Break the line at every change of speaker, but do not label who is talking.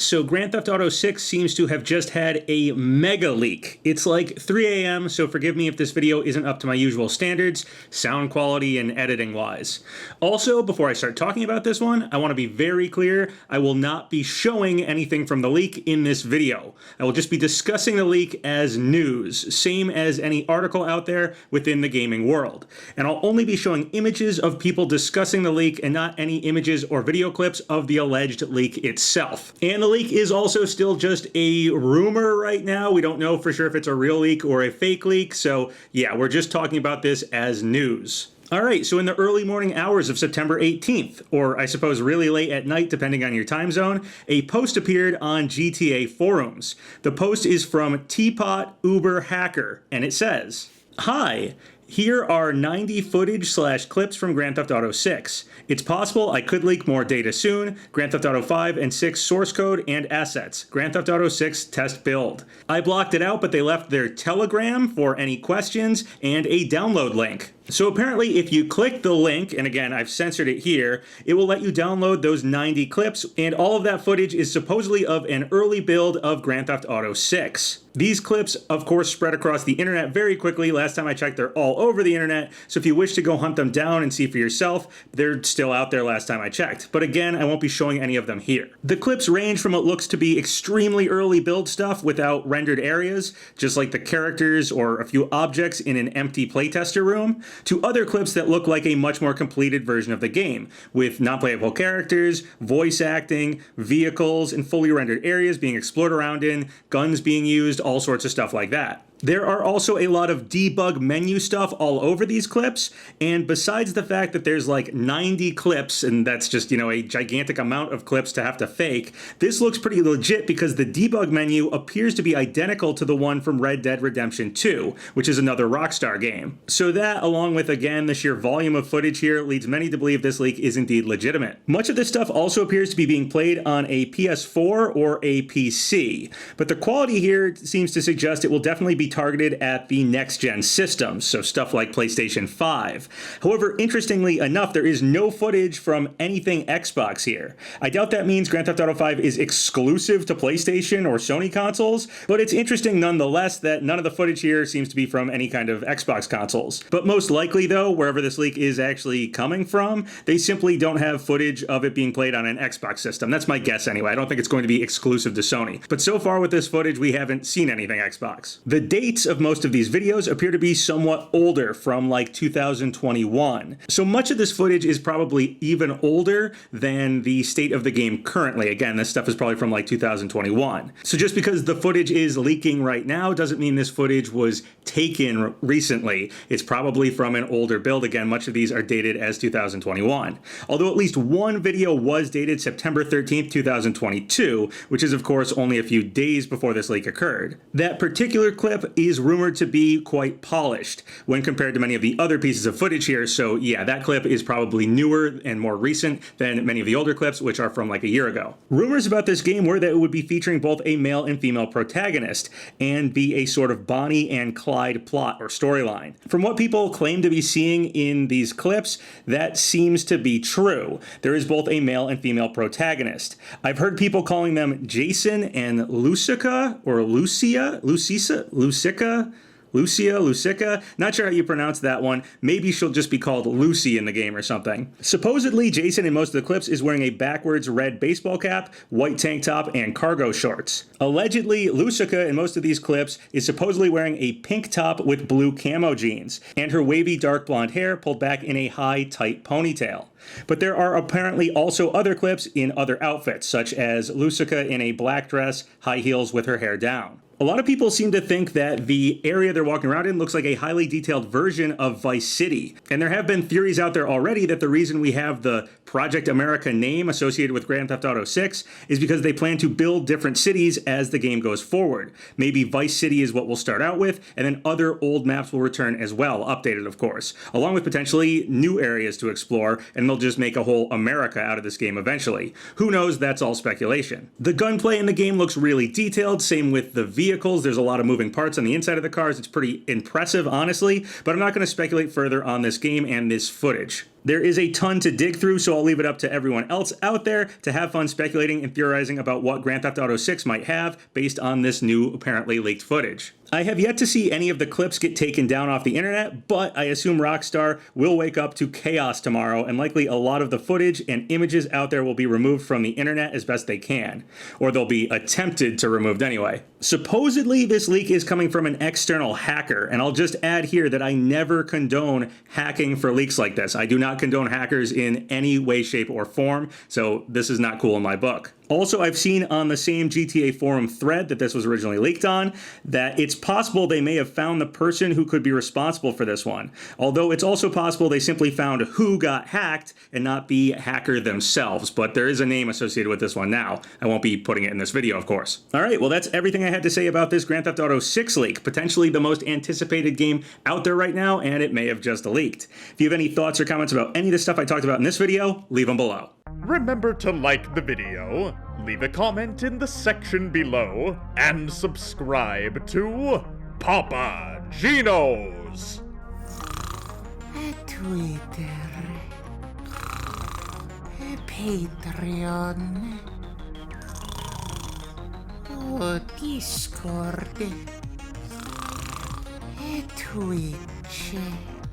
Alright, so Grand Theft Auto 6 seems to have just had a mega leak. It's like 3 a.m., so forgive me if this video isn't up to my usual standards, sound quality and editing wise. Also, before I start talking about this one, I want to be very clear, I will not be showing anything from the leak in this video. I will just be discussing the leak as news, same as any article out there within the gaming world. And I'll only be showing images of people discussing the leak and not any images or video clips of the alleged leak itself. And the leak is also still just a rumor right now. We don't know for sure if it's a real leak or a fake leak. So yeah, we're just talking about this as news. Alright, so in the early morning hours of September 18th, or I suppose really late at night depending on your time zone, a post appeared on GTA forums. The post is from Teapot Uber Hacker, and it says, "Hi, here are 90 footage/clips from Grand Theft Auto 6. It's possible I could leak more data soon. Grand Theft Auto 5 and 6 source code and assets. Grand Theft Auto 6 test build. I blocked it out, but they left their Telegram for any questions and a download link." So apparently if you click the link, and again I've censored it here, it will let you download those 90 clips, and all of that footage is supposedly of an early build of Grand Theft Auto 6. These clips, of course, spread across the internet very quickly. Last time I checked, they're all over the internet, so if you wish to go hunt them down and see for yourself, they're still out there last time I checked. But again, I won't be showing any of them here. The clips range from what looks to be extremely early build stuff without rendered areas, just like the characters or a few objects in an empty playtester room, to other clips that look like a much more completed version of the game, with non-playable characters, voice acting, vehicles, and fully rendered areas being explored around in, guns being used, all sorts of stuff like that. There are also a lot of debug menu stuff all over these clips, and besides the fact that there's like 90 clips, and that's just, a gigantic amount of clips to have to fake, this looks pretty legit because the debug menu appears to be identical to the one from Red Dead Redemption 2, which is another Rockstar game. So that, along with, again, the sheer volume of footage here, leads many to believe this leak is indeed legitimate. Much of this stuff also appears to be being played on a PS4 or a PC, but the quality here seems to suggest it will definitely be targeted at the next-gen systems, so stuff like PlayStation 5. However, interestingly enough, there is no footage from anything Xbox here. I doubt that means Grand Theft Auto 5 is exclusive to PlayStation or Sony consoles, but it's interesting nonetheless that none of the footage here seems to be from any kind of Xbox consoles. But most likely, though, wherever this leak is actually coming from, they simply don't have footage of it being played on an Xbox system. That's my guess anyway. I don't think it's going to be exclusive to Sony. But so far with this footage, we haven't seen anything Xbox. The dates of most of these videos appear to be somewhat older, from like 2021. So much of this footage is probably even older than the state of the game currently. Again, this stuff is probably from like 2021. So just because the footage is leaking right now doesn't mean this footage was taken recently. It's probably from an older build. Again, much of these are dated as 2021. Although at least one video was dated September 13th, 2022, which is of course only a few days before this leak occurred. That particular clip is rumored to be quite polished when compared to many of the other pieces of footage here, so yeah, that clip is probably newer and more recent than many of the older clips, which are from like a year ago. Rumors about this game were that it would be featuring both a male and female protagonist, and be a sort of Bonnie and Clyde plot or storyline. From what people claim to be seeing in these clips, that seems to be true. There is both a male and female protagonist. I've heard people calling them Jason and Lucica, or Lucica, not sure how you pronounce that one. Maybe she'll just be called Lucy in the game or something. Supposedly, Jason in most of the clips is wearing a backwards red baseball cap, white tank top, and cargo shorts. Allegedly, Lucica in most of these clips is supposedly wearing a pink top with blue camo jeans, and her wavy dark blonde hair pulled back in a high, tight ponytail. But there are apparently also other clips in other outfits, such as Lucica in a black dress, high heels with her hair down. A lot of people seem to think that the area they're walking around in looks like a highly detailed version of Vice City. And there have been theories out there already that the reason we have the Project America name associated with Grand Theft Auto 6 is because they plan to build different cities as the game goes forward. Maybe Vice City is what we'll start out with, and then other old maps will return as well, updated of course, along with potentially new areas to explore, and they'll just make a whole America out of this game eventually. Who knows, that's all speculation. The gunplay in the game looks really detailed, same with the vehicles. vehicles. There's a lot of moving parts on the inside of the cars. It's pretty impressive, honestly, but I'm not going to speculate further on this game and this footage. There is a ton to dig through, so I'll leave it up to everyone else out there to have fun speculating and theorizing about what Grand Theft Auto 6 might have based on this new, apparently leaked footage. I have yet to see any of the clips get taken down off the internet, but I assume Rockstar will wake up to chaos tomorrow, and likely a lot of the footage and images out there will be removed from the internet as best they can. Or they'll be attempted to removed anyway. Supposedly, this leak is coming from an external hacker, and I'll just add here that I never condone hacking for leaks like this. I do not condone hackers in any way, shape, or form, so this is not cool in my book. Also, I've seen on the same GTA forum thread that this was originally leaked on, that it's possible they may have found the person who could be responsible for this one. Although it's also possible they simply found who got hacked and not the hacker themselves. But there is a name associated with this one now. I won't be putting it in this video, of course. All right, well, that's everything I had to say about this Grand Theft Auto 6 leak. Potentially the most anticipated game out there right now, and it may have just leaked. If you have any thoughts or comments about any of the stuff I talked about in this video, leave them below.
Remember to like the video, leave a comment in the section below, and subscribe to Papa Gino's
Twitter, Patreon, Discord, Twitch.